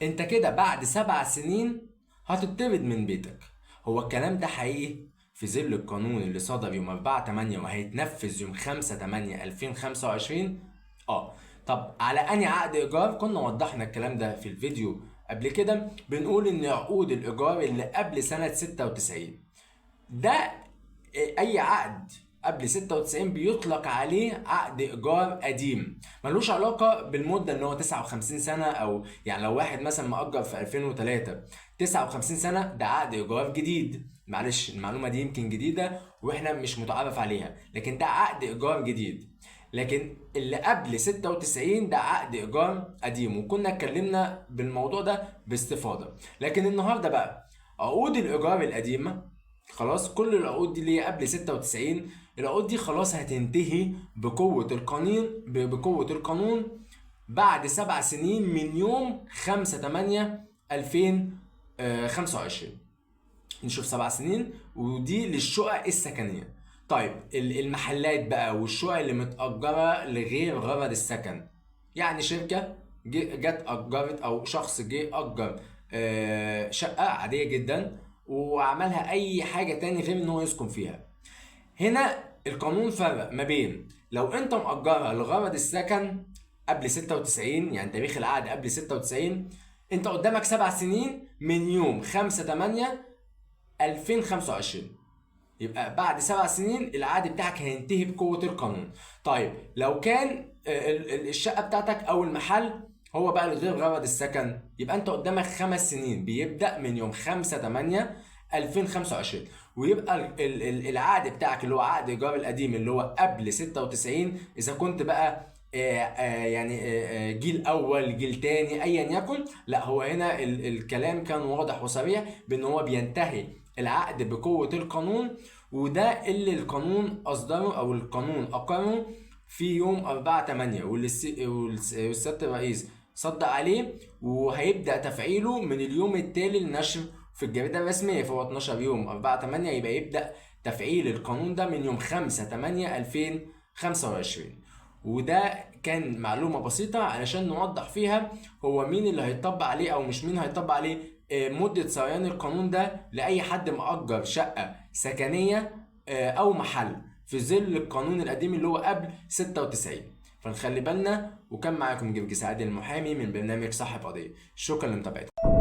انت كده بعد 7 سنين هتطرد من بيتك. هو الكلام ده حقيقي في ظل القانون اللي صدر يوم 4/8 وهيتنفذ يوم 5/8/2025؟ اه. طب على انهي عقد ايجار؟ كنا وضحنا الكلام ده في الفيديو قبل كده. بنقول ان عقود الايجار اللي قبل سنة 96 ده اي عقد قبل 96 بيطلق عليه عقد ايجار قديم، ملوش علاقه بالمده ان هو 59 سنه، او يعني لو واحد مثلا مأجر في 2003 59 سنه ده عقد ايجار جديد. معلش المعلومه دي يمكن جديده واحنا مش متعرف عليها، لكن ده عقد ايجار جديد. لكن اللي قبل 96 ده عقد ايجار قديم، وكنا اتكلمنا بالموضوع ده باستفاضه. لكن النهارده بقى عقود الايجار القديمه خلاص، كل العقود دي اللي هي قبل 96 العقود دي خلاص هتنتهي بقوة القانون بعد 7 سنين من يوم 5/8/2025. نشوف 7 سنين، ودي للشقق السكنية. طيب المحلات بقى والشقق اللي متأجرة لغير غرض السكن، يعني شركة جت أجرت أو شخص جه أجر شقة عادية جدا وعملها أي حاجة تاني غير إن هو يسكن فيها. هنا القانون فرق ما بين لو أنت مأجرها لغرض السكن قبل 96، يعني تاريخ العقد قبل 96، أنت قدامك 7 سنين من يوم 5/8/2025. يبقى بعد 7 سنين العقد بتاعك هينتهي بقوة القانون. طيب لو كان الشقة بتاعتك أو المحل هو بقى لغير غرض السكن، يبقى أنت قدامك 5 سنين بيبدأ من يوم 5/8/2025، ويبقى العقد بتاعك اللي هو عقد إيجار القديم اللي هو قبل 96، إذا كنت بقى جيل أول جيل تاني أيا يكن، لا هو هنا الكلام كان واضح وصريح بأن هو بينتهي العقد بقوة القانون. وده اللي القانون أصدره أو القانون أقره في يوم 4/8، والسيادة الرئيس صدق عليه، وهيبدأ تفعيله من اليوم التالي للنشر في الجريدة الرسمية، فهو 12 يوم 4/8، يبقى يبدأ تفعيل القانون ده من يوم 5/8/2025. وده كان معلومة بسيطة علشان نوضح فيها هو مين اللي هيطبق عليه أو مش مين هيطبق عليه مدة سريان القانون ده لأي حد مأجر شقة سكنية أو محل في ظل القانون القديم اللي هو قبل 96. فنخلي بالنا. وكان معاكم جرجس عادل المحامي من برنامج صاحب قضية. شكرا لمتابعتكم.